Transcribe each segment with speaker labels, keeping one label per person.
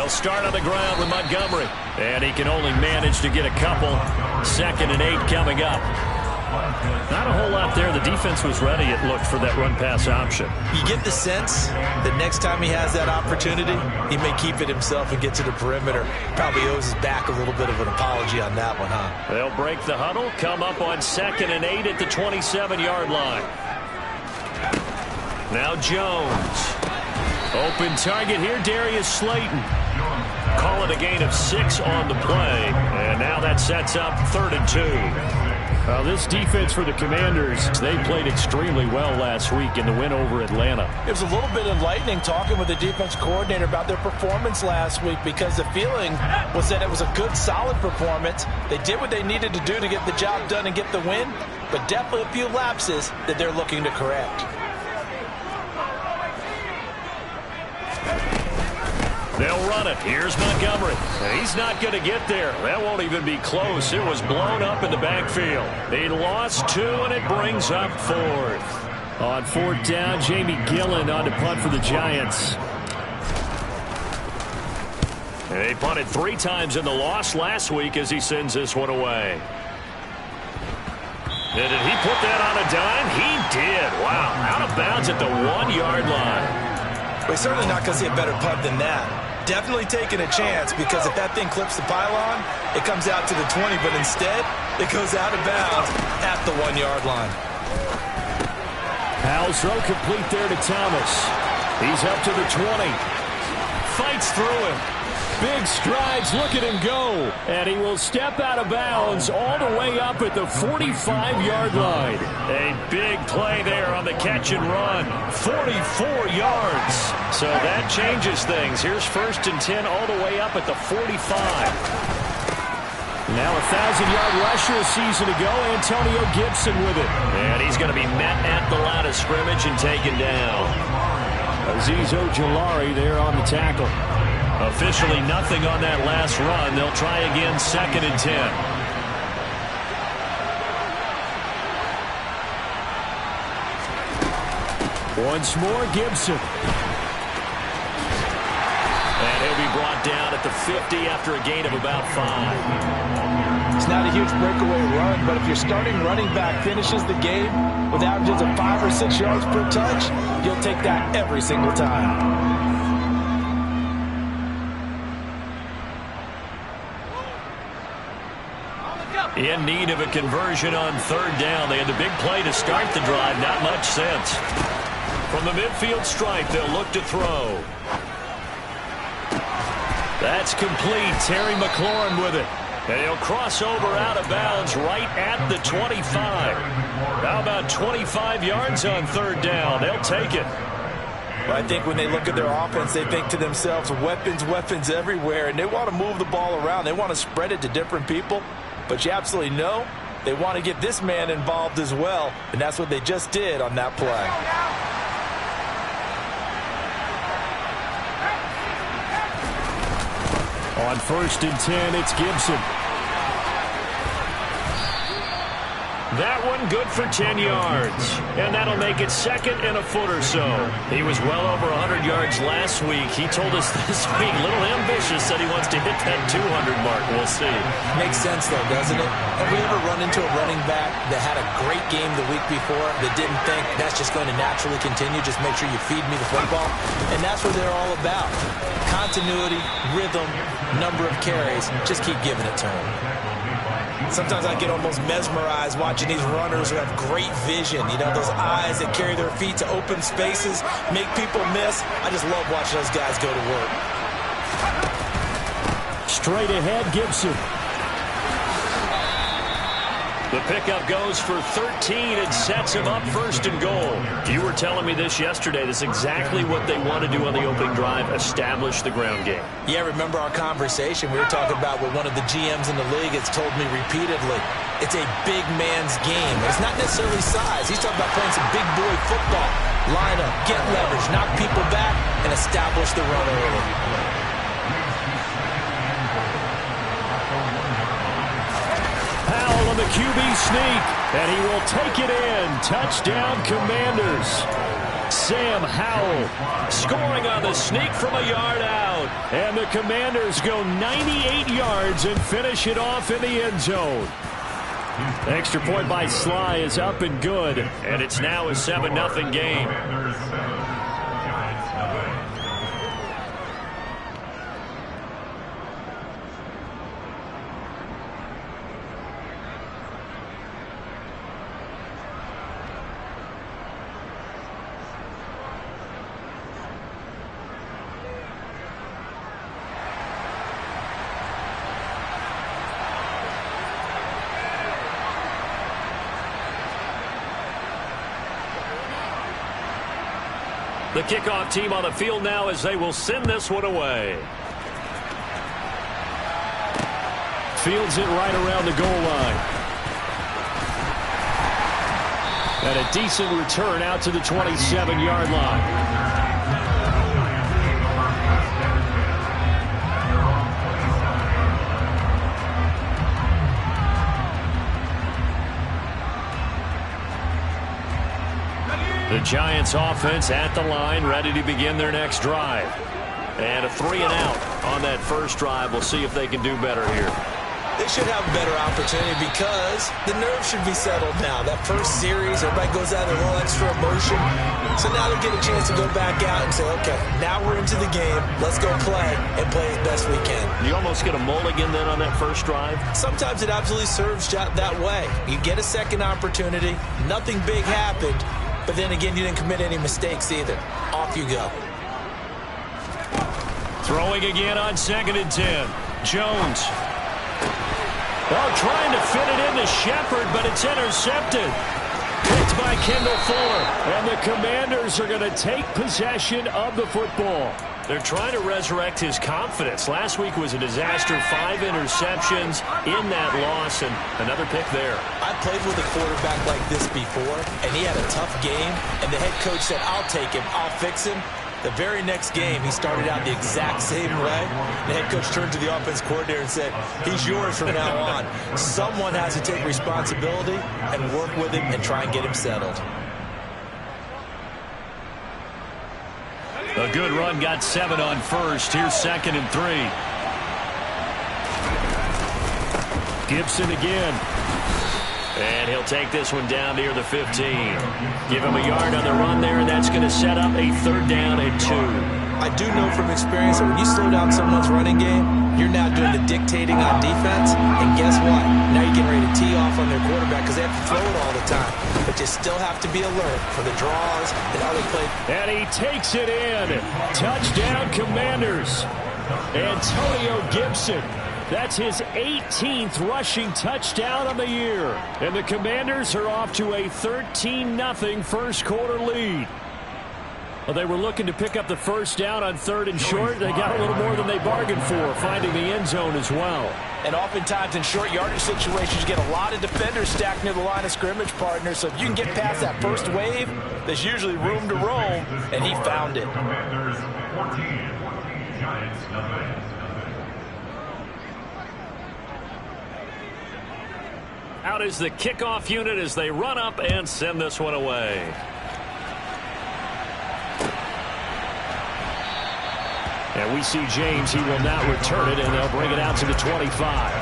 Speaker 1: They'll start on the ground with Montgomery. And he can only manage to get a couple. 2nd and 8 coming up. Not a whole lot there. The defense was ready, it looked, for that run-pass option.
Speaker 2: You get the sense that next time he has that opportunity, he may keep it himself and get to the perimeter. Probably owes his back a little bit of an apology on that one, huh?
Speaker 1: They'll break the huddle, come up on 2nd and 8 at the 27-yard line. Now Jones. Open target here, Darius Slayton. Call it a gain of 6 on the play. And now that sets up 3rd and 2. This defense for the Commanders, they played extremely well last week in the win over Atlanta.
Speaker 2: It was a little bit enlightening talking with the defense coordinator about their performance last week, because the feeling was that it was a good, solid performance. They did what they needed to do to get the job done and get the win, but definitely a few lapses that they're looking to correct.
Speaker 1: They'll run it. Here's Montgomery. He's not going to get there. That won't even be close. It was blown up in the backfield. They lost 2, and it brings up 4th. On 4th down, Jamie Gillen on to punt for the Giants. They punted 3 times in the loss last week as he sends this one away. And did he put that on a dime? He did. Wow. Out of bounds at the 1-yard line.
Speaker 2: Well, he's certainly not going to see a better punt than that. Definitely taking a chance, because if that thing clips the pylon, it comes out to the 20, but instead, it goes out of bounds at the 1-yard line.
Speaker 1: Powell's throw complete there to Thomas. He's up to the 20. Fights through him. Big strides, look at him go. And he will step out of bounds all the way up at the 45-yard line. A big play there on the catch and run. 44 yards. So that changes things. Here's 1st and 10 all the way up at the 45. Now a 1,000-yard rusher a season ago. Antonio Gibson with it. And he's going to be met at the line of scrimmage and taken down. Azeez Ojulari there on the tackle. Officially nothing on that last run. They'll try again, 2nd and 10. Once more, Gibson. And he'll be brought down at the 50 after a gain of about 5.
Speaker 2: It's not a huge breakaway run, but if your starting running back finishes the game with averages of 5 or 6 yards per touch, you'll take that every single time.
Speaker 1: In need of a conversion on 3rd down. They had the big play to start the drive. Not much sense. From the midfield stripe, they'll look to throw. That's complete. Terry McLaurin with it. And he'll cross over out of bounds right at the 25. How about 25 yards on 3rd down? They'll take it.
Speaker 2: Well, I think when they look at their offense, they think to themselves, weapons, weapons everywhere, and they want to move the ball around. They want to spread it to different people. But you absolutely know they want to get this man involved as well, and that's what they just did on that play.
Speaker 1: On 1st and 10, it's Gibson. That one good for 10 yards. And that'll make it 2nd and a foot or so. He was well over 100 yards last week. He told us this week, a little ambitious, said he wants to hit that 200 mark. We'll see.
Speaker 2: Makes sense, though, doesn't it? Have we ever run into a running back that had a great game the week before that didn't think that's just going to naturally continue? Just make sure you feed me the football. And that's what they're all about. Continuity, rhythm, number of carries. Just keep giving it to him. Sometimes I get almost mesmerized watching these runners who have great vision. You know, those eyes that carry their feet to open spaces, make people miss. I just love watching those guys go to work.
Speaker 1: Straight ahead, Gibson. The pickup goes for 13 and sets him up 1st and goal. You were telling me this yesterday. This is exactly what they want to do on the opening drive, establish the ground game.
Speaker 2: Yeah, remember our conversation? We were talking about what one of the GMs in the league has told me repeatedly. It's a big man's game. It's not necessarily size. He's talking about playing some big boy football. Line up, get leverage, knock people back, and establish the run early.
Speaker 1: On the QB sneak, and he will take it in. Touchdown, Commanders. Sam Howell scoring on the sneak from a yard out. And the Commanders go 98 yards and finish it off in the end zone. Extra point by Sly is up and good. And it's now a 7-0 game. The kickoff team on the field now as they will send this one away. Fields it right around the goal line. And a decent return out to the 27-yard line. The Giants offense at the line, ready to begin their next drive. And a 3 and out on that first drive. We'll see if they can do better here.
Speaker 2: They should have a better opportunity because the nerves should be settled now. That first series, everybody goes out with a little extra emotion. So now they get a chance to go back out and say, okay, now we're into the game. Let's go play and play as best we can.
Speaker 1: You almost get a mulligan then on that first drive?
Speaker 2: Sometimes it absolutely serves that way. You get a second opportunity. Nothing big happened. But then again, you didn't commit any mistakes either. Off you go.
Speaker 1: Throwing again on 2nd and 10. Jones. Oh, trying to fit it into Shepard, but it's intercepted. Picked by Kendall Fuller. And the Commanders are going to take possession of the football. They're trying to resurrect his confidence. Last week was a disaster. 5 interceptions in that loss, and another pick there.
Speaker 2: I played with a quarterback like this before, and he had a tough game, and the head coach said, I'll take him, I'll fix him. The very next game, he started out the exact same way. The head coach turned to the offense coordinator and said, he's yours from now on. Someone has to take responsibility and work with him and try and get him settled.
Speaker 1: A good run, got 7 on first. Here's 2nd and 3. Gibson again. And he'll take this one down near the 15. Give him a yard on the run there, and that's going to set up a 3rd down and 2.
Speaker 2: I do know from experience that when you slow down someone's running game, you're now doing the dictating on defense. And guess what? Now you're getting ready to tee off on their quarterback because they have to throw it all the time. But you still have to be alert for the draws and how they play.
Speaker 1: And he takes it in. Touchdown, Commanders. Antonio Gibson. That's his 18th rushing touchdown on the year. And the Commanders are off to a 13-0 first quarter lead. Well, they were looking to pick up the first down on 3rd and short. They got a little more than they bargained for, finding the end zone as well.
Speaker 3: And oftentimes in short yardage situations, you get a lot of defenders stacked near the line of scrimmage, partner. So if you can get past that first wave, there's usually room to roam, and he found it.
Speaker 1: Out is the kickoff unit as they run up and send this one away. And we see James. He will not return it, and they'll bring it out to the 25.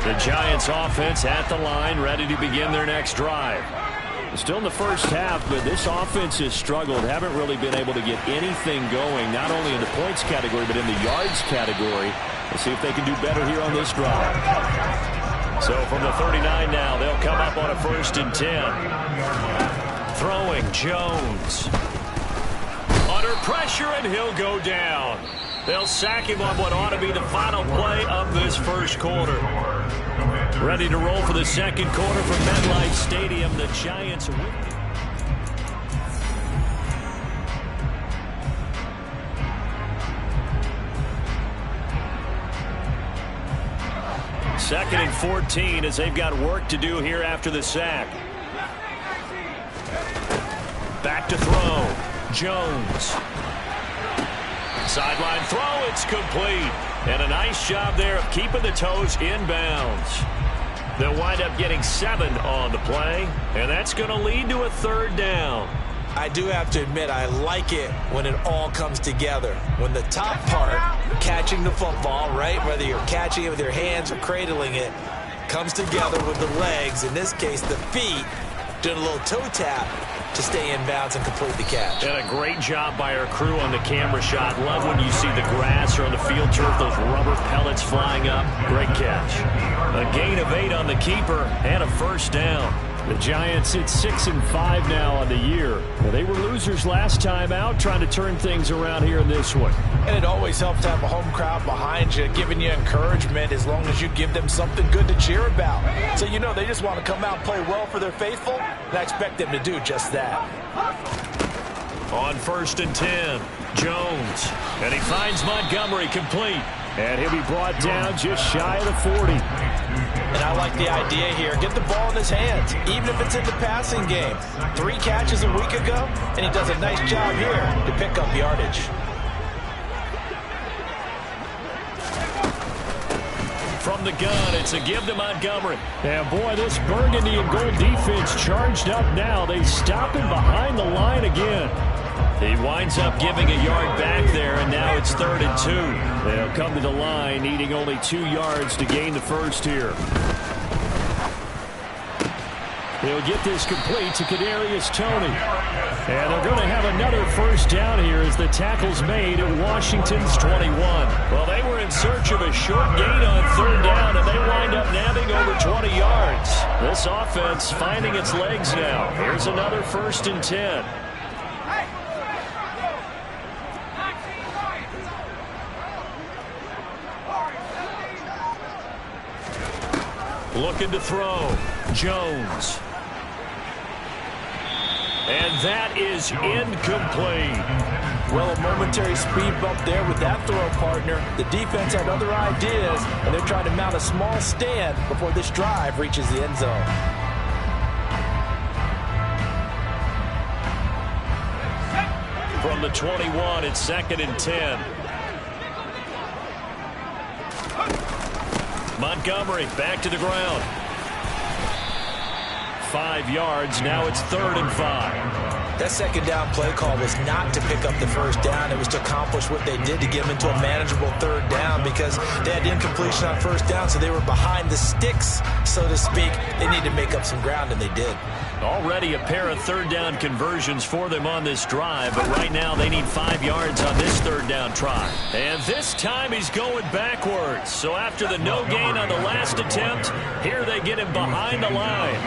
Speaker 1: The Giants offense at the line, ready to begin their next drive. Still in the first half, but this offense has struggled. Haven't really been able to get anything going, not only in the points category, but in the yards category. Let's see if they can do better here on this drive. So from the 39 now, they'll come up on a 1st and 10. Throwing, Jones. Under pressure, and he'll go down. They'll sack him on what ought to be the final play of this first quarter. Ready to roll for the second quarter from MetLife Stadium. The Giants win. Second and 14 as they've got work to do here after the sack. Back to throw. Jones. Sideline throw, it's complete. And a nice job there of keeping the toes inbounds. They'll wind up getting 7 on the play, and that's going to lead to a 3rd down.
Speaker 2: I do have to admit, I like it when it all comes together. When the top part, catching the football, right, whether you're catching it with your hands or cradling it, comes together with the legs, in this case the feet, doing a little toe tap to stay in bounds and complete the catch.
Speaker 1: And a great job by our crew on the camera shot. Love when you see the grass or on the field turf, those rubber pellets flying up. Great catch. A gain of 8 on the keeper and a 1st down. The Giants sit 6-5 now on the year. Well, they were losers last time out, trying to turn things around here in this one.
Speaker 3: And it always helps to have a home crowd behind you, giving you encouragement as long as you give them something good to cheer about. So you know they just want to come out and play well for their faithful, and I expect them to do just that.
Speaker 1: On 1st and 10, Jones. And he finds Montgomery complete. And he'll be brought down just shy of the 40.
Speaker 3: And I like the idea here. Get the ball in his hands, even if it's in the passing game. 3 catches a week ago, and he does a nice job here to pick up yardage.
Speaker 1: From the gun, it's a give to Montgomery. And boy, this burgundy and gold defense charged up now. They stop him behind the line again. He winds up giving a yard back there, and now it's 3rd and 2. They'll come to the line, needing only 2 yards to gain the 1st here. They'll get this complete to Kadarius Toney. And they're going to have another 1st down here as the tackle's made at Washington's 21. Well, they were in search of a short gain on 3rd down, and they wind up nabbing over 20 yards. This offense finding its legs now. Here's another 1st and 10. Looking to throw. Jones. And that is incomplete.
Speaker 3: Well, a momentary speed bump there with that throw, partner. The defense had other ideas, and they're trying to mount a small stand before this drive reaches the end zone.
Speaker 1: From the 21, it's 2nd and 10. Montgomery back to the ground. 5 yards. Now it's 3rd and 5.
Speaker 2: That 2nd down play call was not to pick up the 1st down. It was to accomplish what they did to get them into a manageable 3rd down because they had incompletion on 1st down, so they were behind the sticks, so to speak. They needed to make up some ground, and they did.
Speaker 1: Already a pair of 3rd down conversions for them on this drive, but right now they need 5 yards on this 3rd down try. And this time he's going backwards. So after the no gain on the last attempt, here they get him behind the line.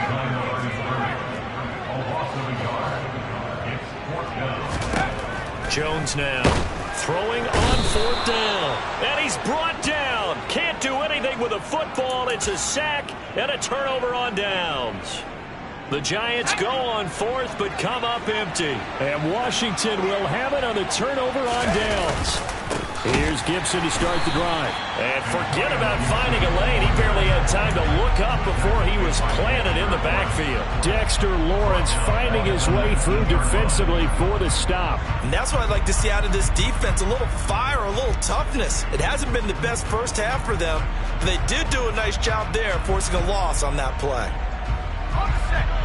Speaker 1: Jones now throwing on 4th down. And he's brought down. Can't do anything with a football. It's a sack and a turnover on downs. The Giants go on 4th, but come up empty. And Washington will have it on the turnover on downs. Here's Gibson to start the drive. And forget about finding a lane. He barely had time to look up before he was planted in the backfield. Dexter Lawrence finding his way through defensively for the stop.
Speaker 2: And that's what I'd like to see out of this defense, a little fire, a little toughness. It hasn't been the best 1st half for them, but they did do a nice job there, forcing a loss on that play.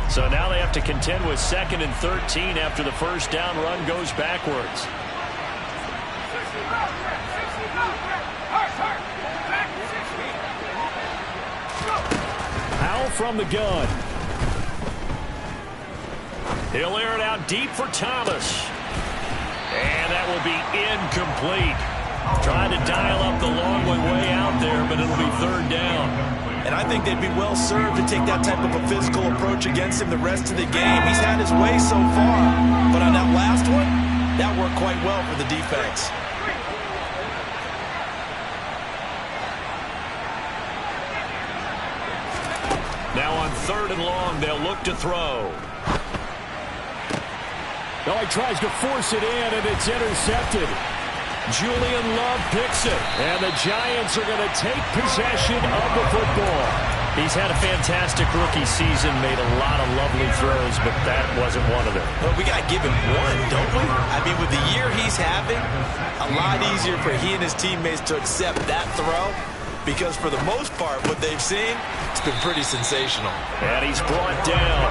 Speaker 1: So now they have to contend with 2nd and 13 after the 1st down run goes backwards. Howell from the gun. He'll air it out deep for Thomas. And that will be incomplete. Trying to dial up the long way out there, but it'll be 3rd down.
Speaker 2: And I think they'd be well served to take that type of a physical approach against him the rest of the game. He's had his way so far, but on that last one, that worked quite well for the defense.
Speaker 1: Now on 3rd and long, they'll look to throw. Oh, he tries to force it in, and it's intercepted. Julian Love picks it, and the Giants are going to take possession of the football. He's had a fantastic rookie season, made a lot of lovely throws, but that wasn't one of them.
Speaker 2: Well, we got to give him one, don't we? I mean, with the year he's having, a lot easier for he and his teammates to accept that throw, because for the most part, what they've seen, it's been pretty sensational.
Speaker 1: And he's brought down.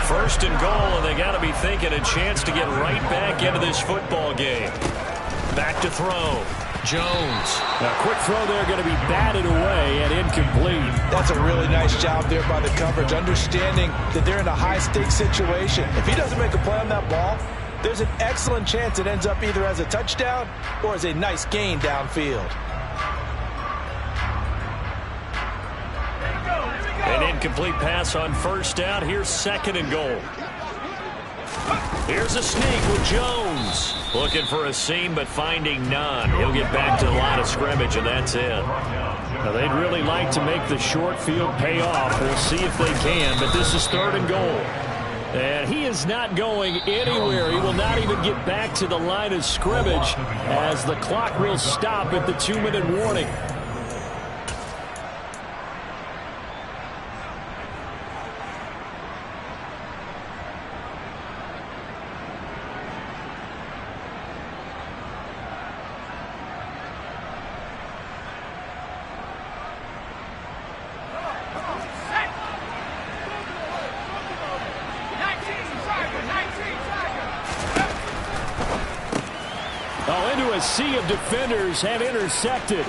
Speaker 1: First and goal, and they got to be thinking a chance to get right back into this football game. Back to throw. Jones. A quick throw there, going to be batted away and incomplete.
Speaker 3: That's a really nice job there by the coverage, understanding that they're in a high-stakes situation. If he doesn't make a play on that ball, there's an excellent chance it ends up either as a touchdown or as a nice gain downfield.
Speaker 1: An incomplete pass on first down. Here's second and goal. Here's a sneak with Jones. Looking for a seam, but finding none. He'll get back to the line of scrimmage, and that's it. Now, they'd really like to make the short field pay off. We'll see if they can, but this is third and goal. And he is not going anywhere. He will not even get back to the line of scrimmage as the clock will stop at the 2-minute warning. Into a sea of defenders have intercepted.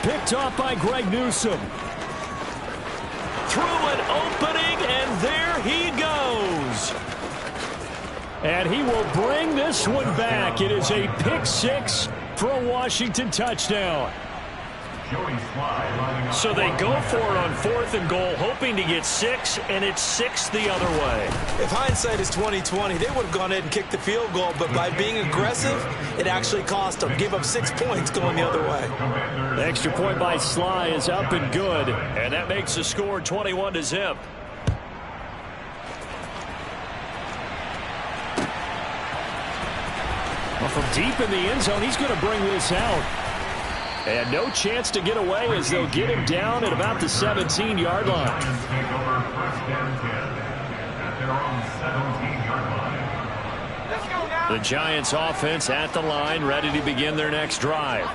Speaker 1: Picked off by Greg Newsome. Through an opening, and there he goes. And he will bring this one back. It is a pick six for a Washington touchdown. So they go for it on fourth and goal, hoping to get 6, and it's 6 the other way.
Speaker 2: If hindsight is 20/20, they would have gone ahead and kicked the field goal, but by being aggressive, it actually cost them. Gave up 6 points going the other way.
Speaker 1: The extra point by Sly is up and good, and that makes the score 21-0. Well, from deep in the end zone, he's going to bring this out. And no chance to get away as they'll get him down at about the 17-yard line. The Giants offense at the line, ready to begin their next drive.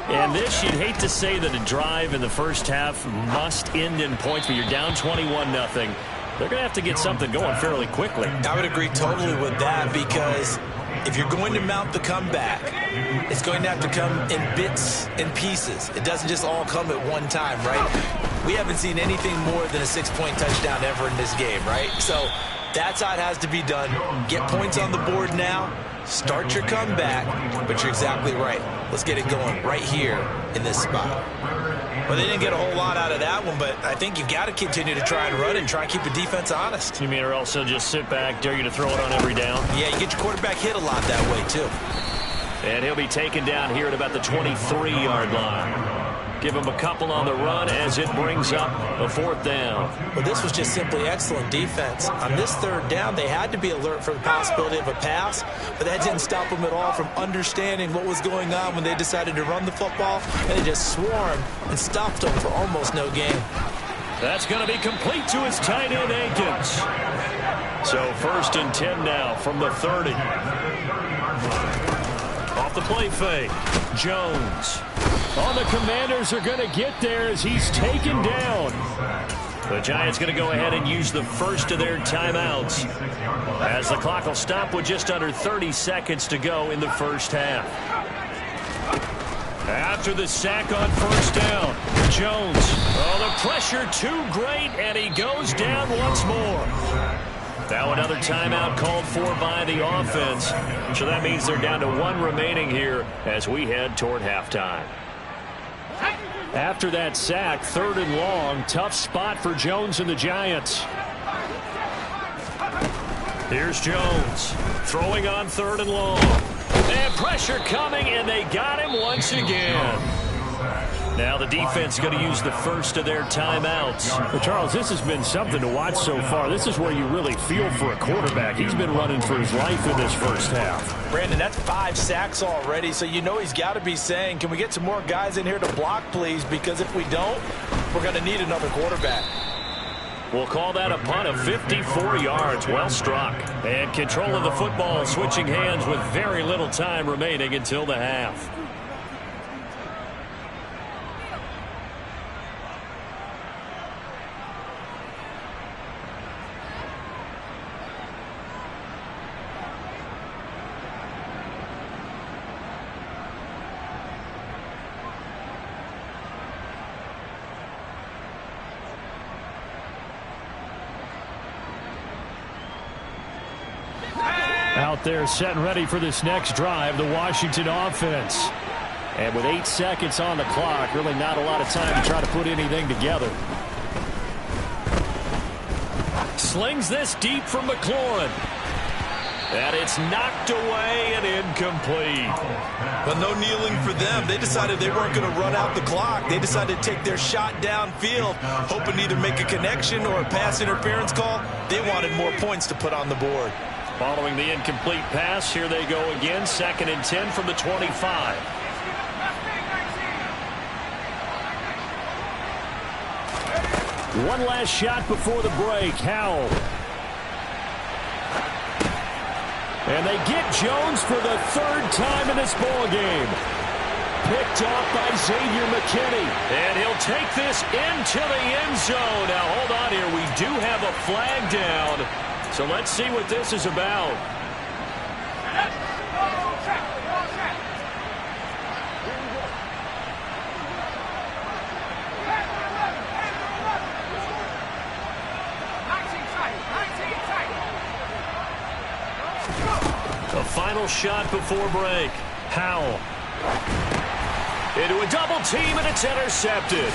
Speaker 1: And this, you'd hate to say that a drive in the first half must end in points, but you're down 21-0. They're going to have to get something going fairly quickly.
Speaker 2: I would agree totally with that, because if you're going to mount the comeback, it's going to have to come in bits and pieces. It doesn't just all come at one time, right? We haven't seen anything more than a 6-point touchdown ever in this game, right? So that's how it has to be done. Get points on the board now. Start your comeback. But you're exactly right. Let's get it going right here in this spot. Well, they didn't get a whole lot out of that one, but I think you've got to continue to try and run and try and keep the defense honest.
Speaker 1: You mean or else they'll just sit back, dare you to throw it on every down?
Speaker 2: Yeah, you get your quarterback hit a lot that way, too.
Speaker 1: And he'll be taken down here at about the 23-yard line. Give him a couple on the run as it brings up a fourth down.
Speaker 2: Well, this was just simply excellent defense. On this third down, they had to be alert for the possibility of a pass, but that didn't stop them at all from understanding what was going on when they decided to run the football, and they just swarmed and stopped them for almost no gain.
Speaker 1: That's going to be complete to his tight end, Akins. So first and 10 now from the 30. Off the play fake, Jones. Oh, the Commanders are going to get there as he's taken down. The Giants going to go ahead and use the first of their timeouts as the clock will stop with just under 30 seconds to go in the first half. After the sack on first down, Jones. Oh, the pressure too great, and he goes down once more. Now another timeout called for by the offense. So that means they're down to 1 remaining here as we head toward halftime. After that sack, 3rd and long, tough spot for Jones and the Giants. Here's Jones throwing on 3rd and long. And pressure coming, and they got him once again. Now the defense going to use the first of their timeouts. Well, Charles, this has been something to watch so far. This is where you really feel for a quarterback. He's been running for his life in this first half.
Speaker 3: Brandon, that's 5 sacks already, so you know he's got to be saying, can we get some more guys in here to block, please? Because if we don't, we're going to need another quarterback.
Speaker 1: We'll call that a punt of 54 yards. Well struck. And control of the football switching hands with very little time remaining until the half. Out there set and ready for this next drive, the Washington offense. And with 8 seconds on the clock, really not a lot of time to try to put anything together. Slings this deep from McLaurin. And it's knocked away and incomplete.
Speaker 3: But no kneeling for them. They decided they weren't going to run out the clock. They decided to take their shot downfield, hoping to either make a connection or a pass interference call. They wanted more points to put on the board.
Speaker 1: Following the incomplete pass, here they go again. 2nd and 10 from the 25. One last shot before the break. Howell. And they get Jones for the 3rd time in this ball game. Picked off by Xavier McKinney. And he'll take this into the end zone. Now, hold on here. We do have a flag down. So let's see what this is about. The final shot before break. Howell. Into a double team, and it's intercepted.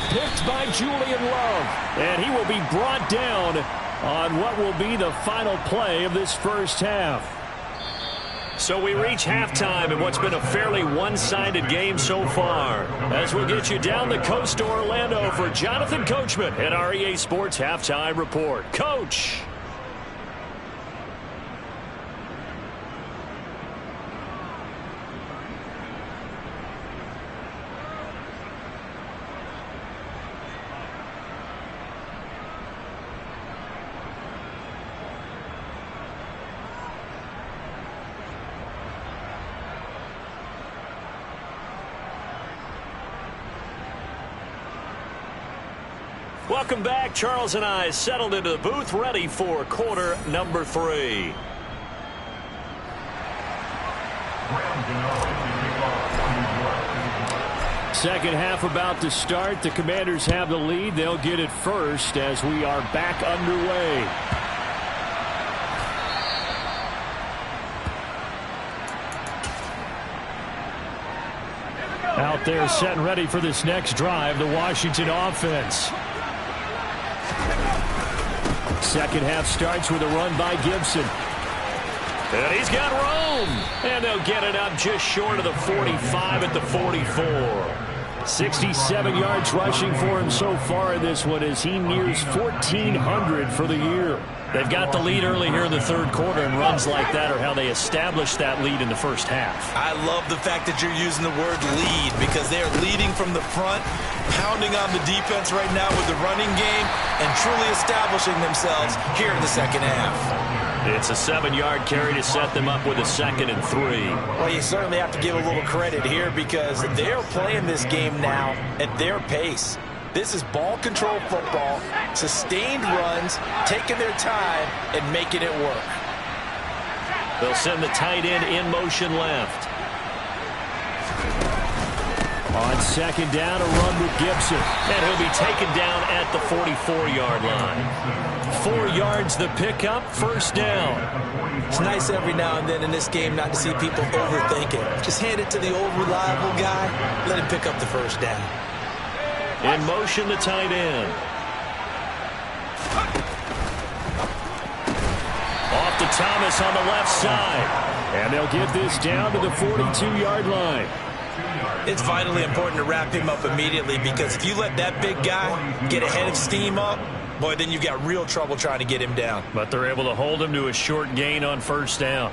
Speaker 1: Picked by Julian Love. And he will be brought down on what will be the final play of this first half. So we reach halftime in what's been a fairly one-sided game so far. As we'll get you down the coast to Orlando for Jonathan Coachman at our EA Sports Halftime Report. Coach. Welcome back. Charles and I settled into the booth, ready for quarter number 3. Second half about to start. The Commanders have the lead. They'll get it first as we are back underway. Out there set and ready for this next drive, the Washington offense. Second half starts with a run by Gibson. And he's got room. And they'll get it up just short of the 45 at the 44. 67 yards rushing for him so far in this one as he nears 1,400 for the year. They've got the lead early here in the third quarter, and runs like that are how they established that lead in the first half.
Speaker 3: I love the fact that you're using the word lead because they're leading from the front, pounding on the defense right now with the running game, and truly establishing themselves here in the second half.
Speaker 1: It's a 7-yard carry to set them up with a 2nd and 3.
Speaker 3: Well, you certainly have to give a little credit here because they're playing this game now at their pace. This is ball control football, sustained runs, taking their time, and making it work.
Speaker 1: They'll send the tight end in motion left. On second down, a run with Gibson. And he'll be taken down at the 44-yard line. 4 yards the pickup, first down.
Speaker 3: It's nice every now and then in this game not to see people overthink it. Just hand it to the old reliable guy, let him pick up the first down.
Speaker 1: In motion, the tight end. Off to Thomas on the left side. And they'll get this down to the 42-yard line.
Speaker 3: It's vitally important to wrap him up immediately because if you let that big guy get ahead of steam up, boy, then you've got real trouble trying to get him down.
Speaker 1: But they're able to hold him to a short gain on first down.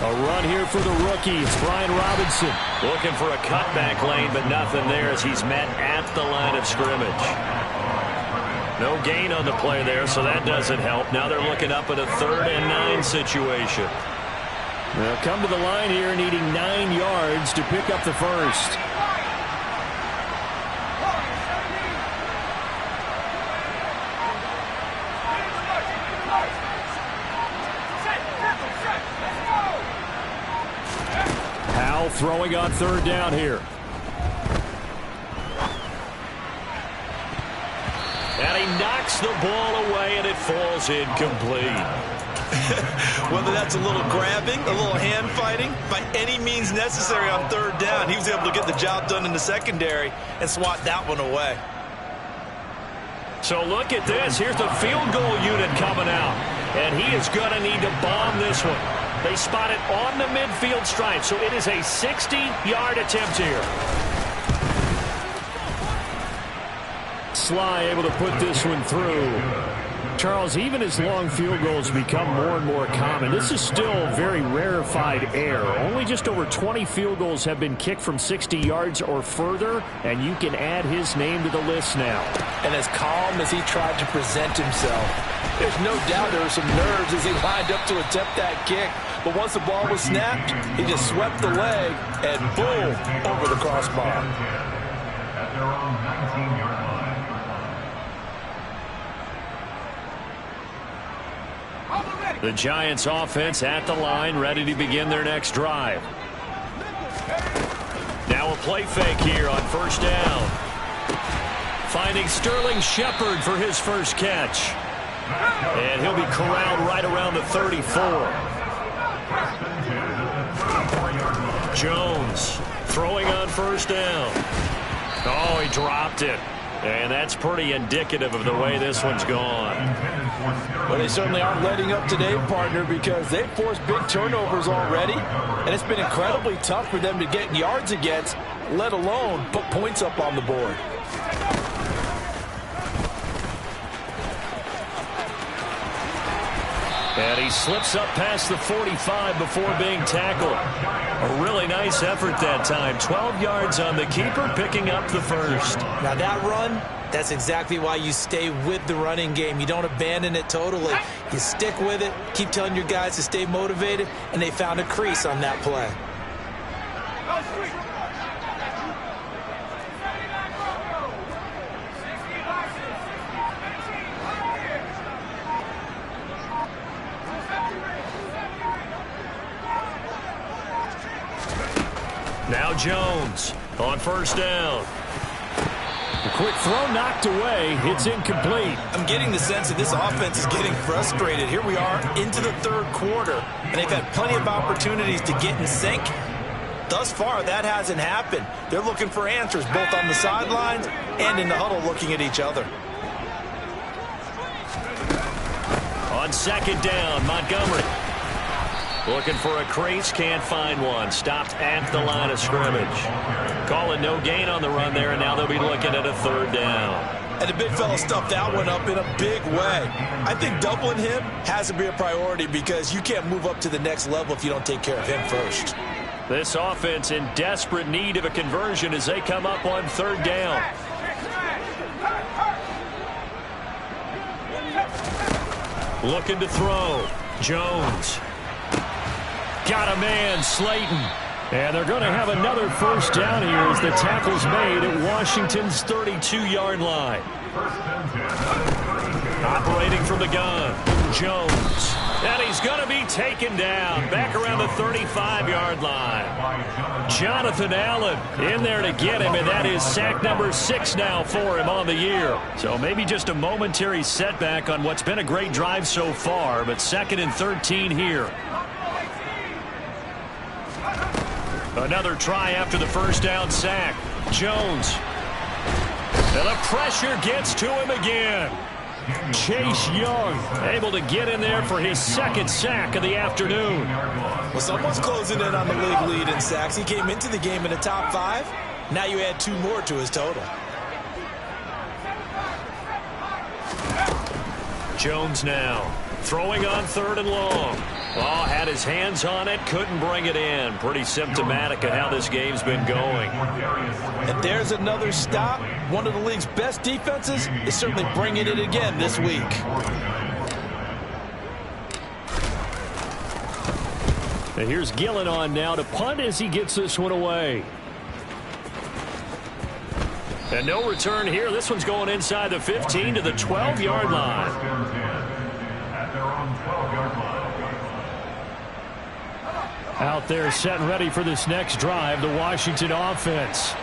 Speaker 1: A run here for the rookie. It's Brian Robinson. Looking for a cutback lane, but nothing there as he's met at the line of scrimmage. No gain on the play there, so that doesn't help. Now they're looking up at a 3rd and 9 situation. They'll come to the line here needing 9 yards to pick up the first. Howell throwing on 3rd down here. And he knocks the ball away, and it falls incomplete.
Speaker 3: Whether that's a little grabbing, a little hand fighting, by any means necessary on 3rd down, he was able to get the job done in the secondary and swat that one away.
Speaker 1: So look at this. Here's the field goal unit coming out. And he is going to need to bomb this one. They spot it on the midfield stripe, so it is a 60-yard attempt here. Sly able to put this one through. Charles, even as long field goals become more and more common, this is still very rarefied air. Only just over 20 field goals have been kicked from 60 yards or further, and you can add his name to the list now.
Speaker 3: And as calm as he tried to present himself, there's no doubt there were some nerves as he lined up to attempt that kick. But once the ball was snapped, he just swept the leg and boom, over the crossbar.
Speaker 4: At their own 19-yard line.
Speaker 1: The Giants offense at the line, ready to begin their next drive. Now a play fake here on 1st down. Finding Sterling Shepard for his first catch. And he'll be corralled right around the 34. Jones throwing on 1st down. Oh, he dropped it. And that's pretty indicative of the way this one's gone.
Speaker 3: Well, they certainly aren't letting up today, partner, because they've forced big turnovers already, and it's been incredibly tough for them to get yards against, let alone put points up on the board.
Speaker 1: And he slips up past the 45 before being tackled. A really nice effort that time. 12 yards on the keeper, picking up the first.
Speaker 2: Now that run, that's exactly why you stay with the running game. You don't abandon it totally. You stick with it, keep telling your guys to stay motivated, and they found a crease on that play.
Speaker 1: Now Jones on 1st down. A quick throw knocked away. It's incomplete.
Speaker 3: I'm getting the sense that this offense is getting frustrated. Here we are into the 3rd quarter, and they've had plenty of opportunities to get in sync. Thus far, that hasn't happened. They're looking for answers both on the sidelines and in the huddle looking at each other.
Speaker 1: On 2nd down, Montgomery. Looking for a crease, can't find one. Stopped at the line of scrimmage. Calling no gain on the run there, and now they'll be looking at a 3rd down.
Speaker 3: And the big fella stuffed that one up in a big way. I think doubling him has to be a priority because you can't move up to the next level if you don't take care of him first.
Speaker 1: This offense in desperate need of a conversion as they come up on 3rd down. Looking to throw. Jones. Got a man, Slayton. And they're going to have another 1st down here as the tackle's made at Washington's 32-yard line. Operating from the gun, Jones. And he's going to be taken down back around the 35-yard line. Jonathan Allen in there to get him, and that is sack number 6 now for him on the year. So maybe just a momentary setback on what's been a great drive so far, but 2nd and 13 here. Another try after the 1st down sack. Jones. And the pressure gets to him again. Chase Young able to get in there for his 2nd sack of the afternoon.
Speaker 3: Well, someone's closing in on the league lead in sacks. He came into the game in the top 5. Now you add 2 more to his total.
Speaker 1: Jones now throwing on 3rd and long. Oh, had his hands on it, couldn't bring it in. Pretty symptomatic of how this game's been going.
Speaker 3: And there's another stop. One of the league's best defenses is certainly bringing it again this week.
Speaker 1: And here's Gillen on now to punt as he gets this one away. And no return here. This one's going inside the 15 to the 12-yard line.
Speaker 4: At their own 12-yard line.
Speaker 1: Out there set and ready for this next drive, the Washington offense.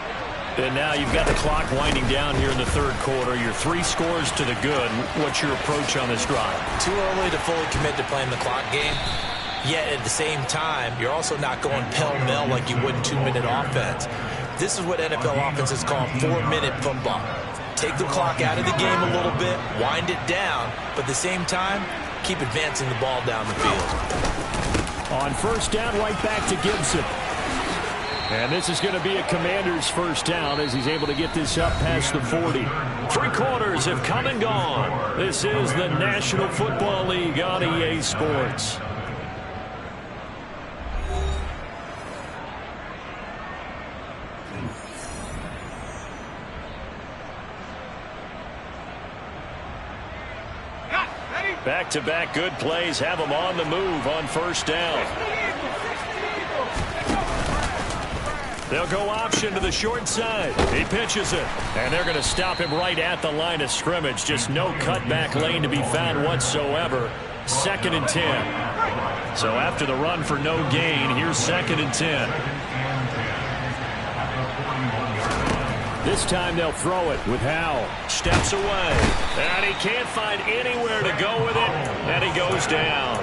Speaker 1: And now you've got the clock winding down here in the third quarter. You're 3 scores to the good. What's your approach on this drive?
Speaker 2: Too early to fully commit to playing the clock game. Yet at the same time, you're also not going pell-mell like you would in 2-minute offense. This is what NFL offenses call 4-minute football. Take the clock out of the game a little bit, wind it down, but at the same time, keep advancing the ball down the field.
Speaker 1: On first down, right back to Gibson. And this is going to be a Commander's first down as he's able to get this up past the 40. 3 quarters have come and gone. This is the National Football League on EA Sports. Back-to-back good plays have them on the move on first down. They'll go option to the short side. He pitches it, and they're going to stop him right at the line of scrimmage. Just no cutback lane to be found whatsoever. 2nd and 10. So after the run for no gain, here's 2nd and 10. This time they'll throw it with Howell. Steps away. And he can't find anywhere to go with it. And he goes down.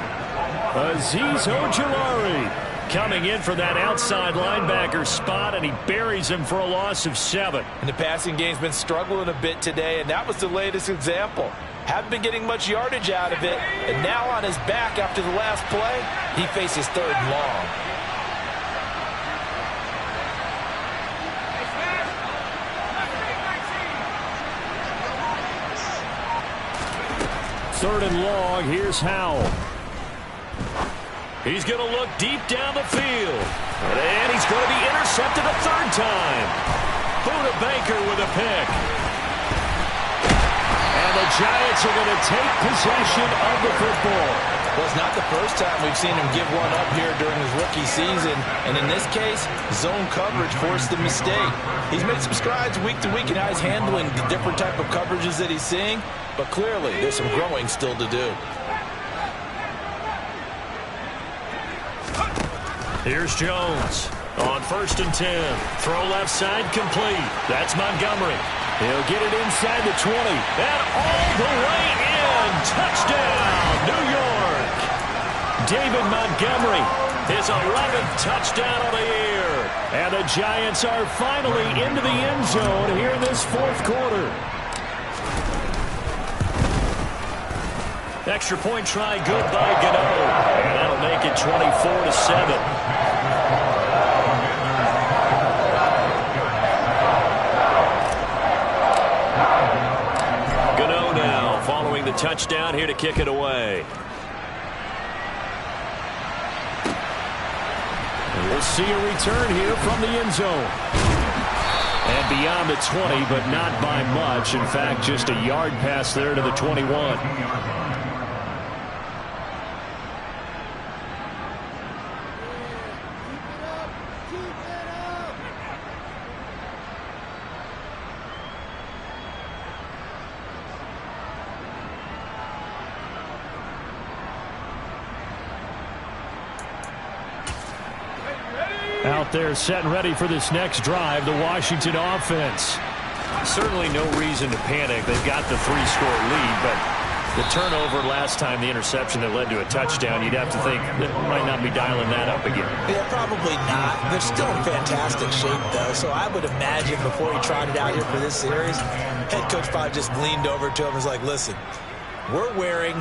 Speaker 1: Azeez Ojulari coming in for that outside linebacker spot, and he buries him for a loss of 7.
Speaker 3: And the passing game's been struggling a bit today, and that was the latest example. Haven't been getting much yardage out of it, and now on his back after the last play, he faces 3rd and long.
Speaker 1: Third and long, here's Howell. He's going to look deep down the field. And he's going to be intercepted a 3rd time. Buda Baker with a pick. And the Giants are going to take possession of the football.
Speaker 3: Well, it's not the first time we've seen him give one up here during his rookie season. And in this case, zone coverage forced the mistake. He's made some strides week to week in how he's handling the different type of coverages that he's seeing. But clearly, there's some growing still to do.
Speaker 1: Here's Jones on 1st and 10. Throw left side complete. That's Montgomery. He'll get it inside the 20. And all the way in. Touchdown, New York. David Montgomery, his 11th touchdown of the year. And the Giants are finally into the end zone here in this 4th quarter. Extra point try good by Gano. And that'll make it 24-7. Gano now following the touchdown here to kick it away. And we'll see a return here from the end zone. And beyond the 20, but not by much. In fact, just a yard pass there to the 21. Out there set and ready for this next drive, the Washington offense. Certainly no reason to panic. They've got the 3-score lead, but the turnover last time, the interception that led to a touchdown, you'd have to think that might not be dialing that up again.
Speaker 2: Yeah, probably not. They're still in fantastic shape, though, so I would imagine before he trotted out here for this series, head coach probably just leaned over to him and was like, listen, we're wearing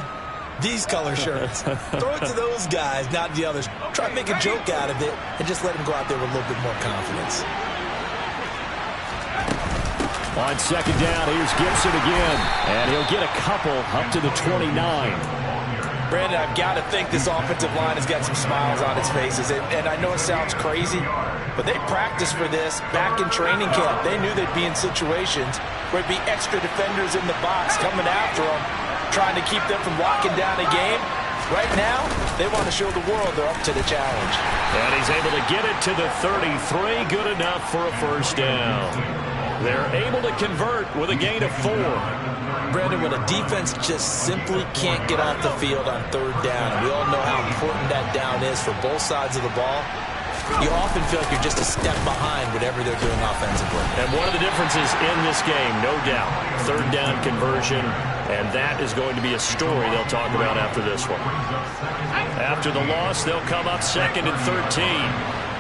Speaker 2: these color shirts. Throw it to those guys, not the others. Try to make a joke out of it and just let him go out there with a little bit more confidence.
Speaker 1: On 2nd down, here's Gibson again. And he'll get a couple up to the 29.
Speaker 3: Brandon, I've got to think this offensive line has got some smiles on its faces. And I know it sounds crazy, but they practiced for this back in training camp. They knew they'd be in situations where there'd be extra defenders in the box coming after them, trying to keep them from locking down a game. Right now, they want to show the world they're up to the challenge.
Speaker 1: And he's able to get it to the 33. Good enough for a first down. They're able to convert with a gain of 4.
Speaker 2: Brandon, when a defense just simply can't get off the field on third down, and we all know how important that down is for both sides of the ball, you often feel like you're just a step behind whatever they're doing offensively.
Speaker 1: And one of the differences in this game, no doubt, third down conversion, and that is going to be a story they'll talk about after this one. After the loss, they'll come up 2nd and 13.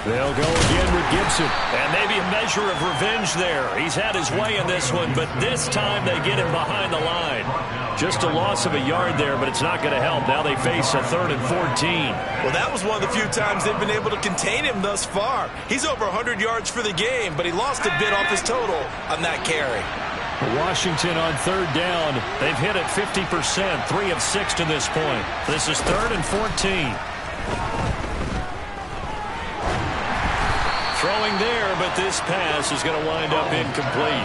Speaker 1: They'll go again with Gibson. And maybe a measure of revenge there. He's had his way in this one, but this time they get him behind the line. Just a loss of a yard there, but it's not going to help. Now they face a 3rd and 14.
Speaker 3: Well, that was one of the few times they've been able to contain him thus far. He's over 100 yards for the game, but he lost a bit off his total on that carry.
Speaker 1: Washington on 3rd down. They've hit it 50%, 3 of 6 to this point. This is 3rd and 14. Throwing there, but this pass is going to wind up incomplete.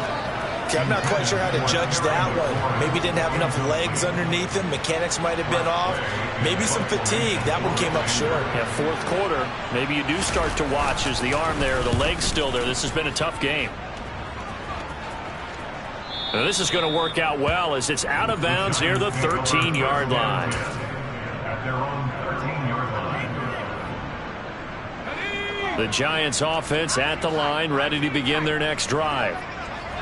Speaker 3: Okay, I'm not quite sure how to judge that one. Maybe didn't have enough legs underneath him. Mechanics might have been off. Maybe some fatigue. That one came up short.
Speaker 1: Yeah, 4th quarter. Maybe you do start to watch as the arm there, the leg's still there. This has been a tough game. Now, this is going to work out well as it's out of bounds near the 13-yard line.
Speaker 4: At their own 13-yard line.
Speaker 1: The Giants offense at the line, ready to begin their next drive.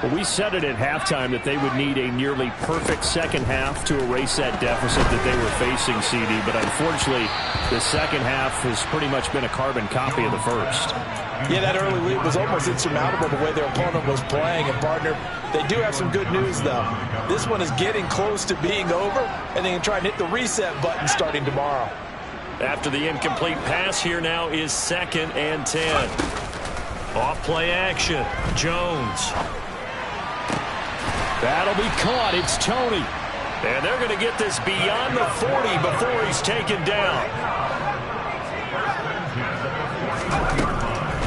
Speaker 1: Well, we said it at halftime that they would need a nearly perfect second half to erase that deficit that they were facing, CD. But unfortunately, the second half has pretty much been a carbon copy of the first.
Speaker 3: Yeah, that early lead was almost insurmountable the way their opponent was playing. And, partner, they do have some good news, though. This one is getting close to being over, and they can try and hit the reset button starting tomorrow.
Speaker 1: After the incomplete pass, here now is 2nd and 10. Off play action. Jones. That'll be caught. It's Tony. And they're going to get this beyond the 40 before he's taken down.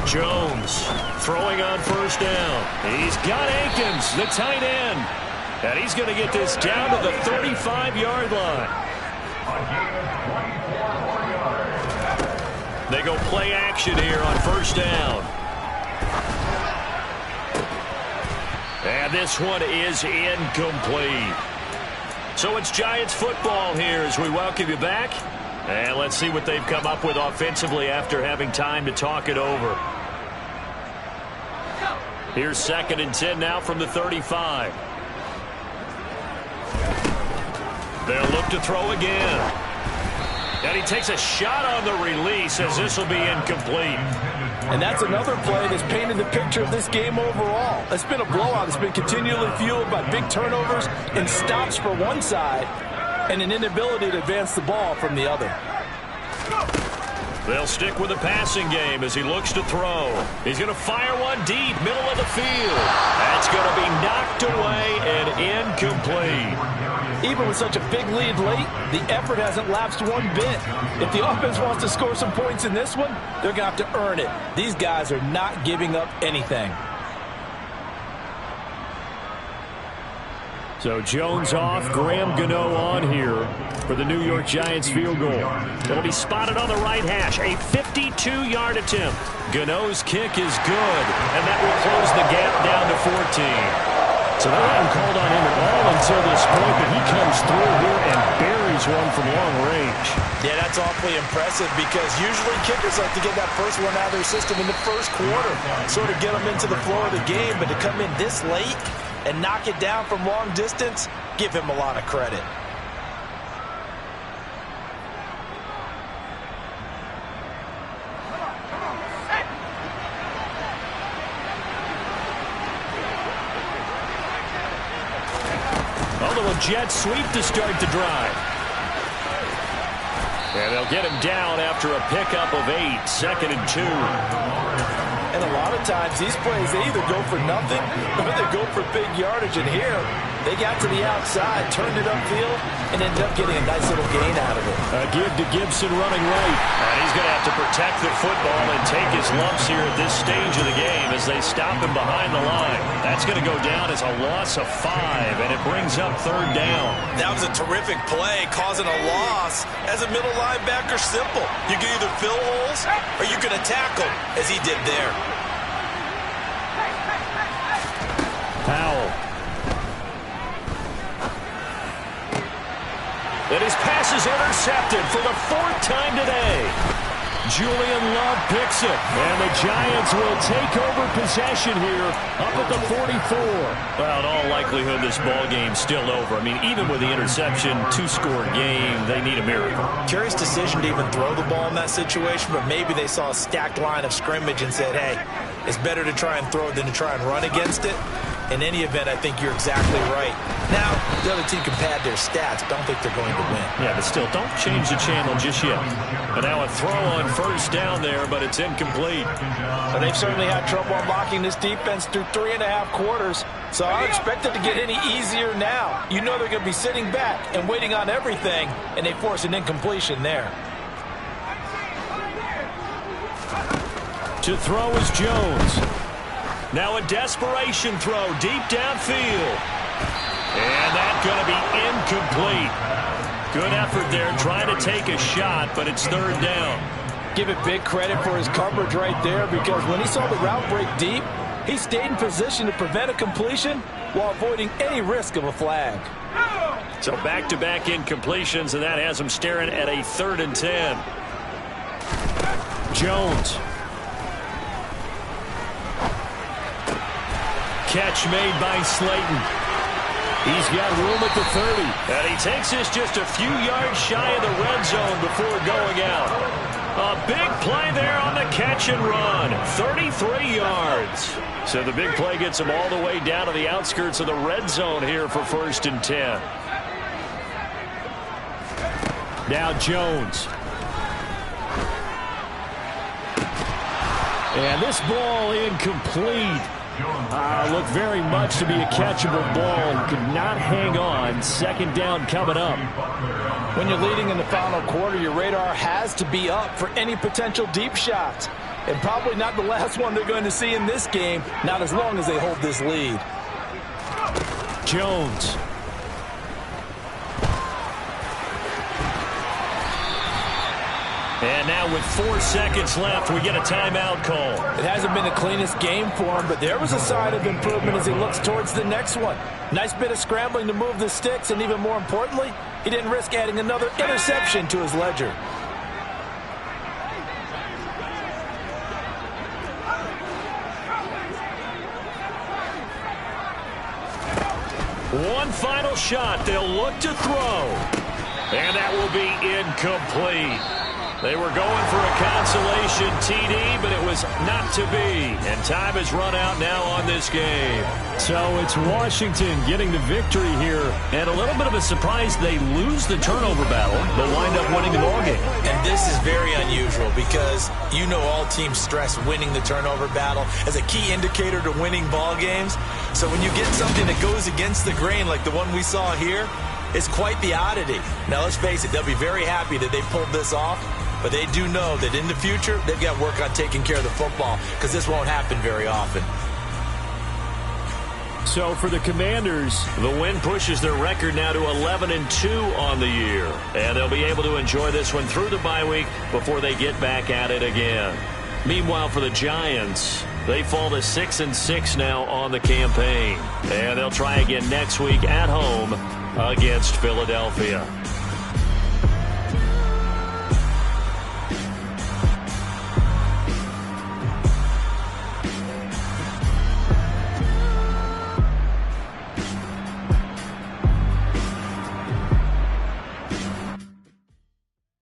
Speaker 1: Jones throwing on first down. He's got Akins, the tight end. And he's going to get this down to the 35-yard line. They go play action here on first down. And this one is incomplete. So it's Giants football here as we welcome you back. And let's see what they've come up with offensively after having time to talk it over. Here's 2nd and 10 now from the 35. They'll look to throw again. And he takes a shot on the release as this will be incomplete.
Speaker 3: And that's another play that's painted the picture of this game overall. It's been a blowout. It's been continually fueled by big turnovers and stops for one side and an inability to advance the ball from the other.
Speaker 1: They'll stick with the passing game as he looks to throw. He's going to fire one deep, middle of the field. That's going to be knocked away and incomplete.
Speaker 3: Even with such a big lead late, the effort hasn't lapsed one bit. If the offense wants to score some points in this one, they're going to have to earn it. These guys are not giving up anything.
Speaker 1: So Jones off, Graham Gano on here for the New York Giants field goal. It'll be spotted on the right hash, a 52-yard attempt. Gano's kick is good, and that will close the gap down to 14. So they haven't called on him at all until this point, but he comes through here and buries one from long range.
Speaker 3: Yeah, that's awfully impressive because usually kickers like to get that first one out of their system in the first quarter, sort of get them into the flow of the game, but to come in this late and knock it down from long distance, give him a lot of credit.
Speaker 1: A jet sweep to start the drive. And they'll get him down after a pickup of 8, 2nd and 2.
Speaker 3: And a lot of times these plays, they either go for nothing or they go for big yardage. And here, They got to the outside, turned it upfield, and ended up getting a nice little gain out of it.
Speaker 1: A give to Gibson running right.
Speaker 5: And he's going to have to protect the football and take his lumps here at this stage of the game as they stop him behind the line. That's going to go down as a loss of 5, and it brings up 3rd down.
Speaker 2: That was a terrific play, causing a loss. As a middle linebacker, simple. You can either fill holes or you can attack them, as he did there.
Speaker 1: Powell.
Speaker 5: And his pass is intercepted for the 4th time today.
Speaker 1: Julian Love picks it, and the Giants will take over possession here up at the 44.
Speaker 5: Well, in all likelihood, this ball game's still over. I mean, even with the interception, 2-score game, they need a miracle.
Speaker 2: Curious decision to even throw the ball in that situation, but maybe they saw a stacked line of scrimmage and said, hey, it's better to try and throw it than to try and run against it. In any event, I think you're exactly right. Now, the other team can pad their stats, but I don't think they're going to win.
Speaker 5: Yeah, but still, don't change the channel just yet. And now a throw on 1st down there, but it's incomplete.
Speaker 3: But they've certainly had trouble unlocking this defense through 3.5 quarters, so I don't expect it to get any easier now. You know they're going to be sitting back and waiting on everything, and they force an incompletion there.
Speaker 1: To throw is Jones.
Speaker 5: Now a desperation throw deep downfield. And that's going to be incomplete. Good effort there trying to take a shot, but it's 3rd down.
Speaker 3: Give it big credit for his coverage right there, because when he saw the route break deep, he stayed in position to prevent a completion while avoiding any risk of a flag.
Speaker 5: So back-to-back incompletions, and that has him staring at a 3rd and 10.
Speaker 1: Jones. Catch made by Slayton. He's got room at the 30.
Speaker 5: And he takes this just a few yards shy of the red zone before going out. A big play there on the catch and run. 33 yards. So the big play gets him all the way down to the outskirts of the red zone here for 1st and 10.
Speaker 1: Now Jones. And this ball incomplete. Looked very much to be a catchable ball. Could not hang on. 2nd down coming up.
Speaker 3: When you're leading in the final quarter, your radar has to be up for any potential deep shots. And probably not the last one they're going to see in this game, not as long as they hold this lead.
Speaker 1: Jones.
Speaker 5: And now with 4 seconds left, we get a timeout call.
Speaker 3: It hasn't been the cleanest game for him, but there was a sign of improvement as he looks towards the next one. Nice bit of scrambling to move the sticks, and even more importantly, he didn't risk adding another interception to his ledger.
Speaker 5: One final shot. They'll look to throw. And that will be incomplete. They were going for a consolation TD, but it was not to be. And time has run out now on this game.
Speaker 1: So it's Washington getting the victory here. And a little bit of a surprise, they lose the turnover battle, but wind up winning the ball game.
Speaker 2: And this is very unusual because you know all teams stress winning the turnover battle as a key indicator to winning ball games. So when you get something that goes against the grain like the one we saw here, it's quite the oddity. Now let's face it, they'll be very happy that they pulled this off. But they do know that in the future, they've got to work on taking care of the football because this won't happen very often.
Speaker 1: So for the Commanders,
Speaker 5: the win pushes their record now to 11-2 on the year. And they'll be able to enjoy this one through the bye week before they get back at it again. Meanwhile, for the Giants, they fall to 6-6 now on the campaign. And they'll try again next week at home against Philadelphia.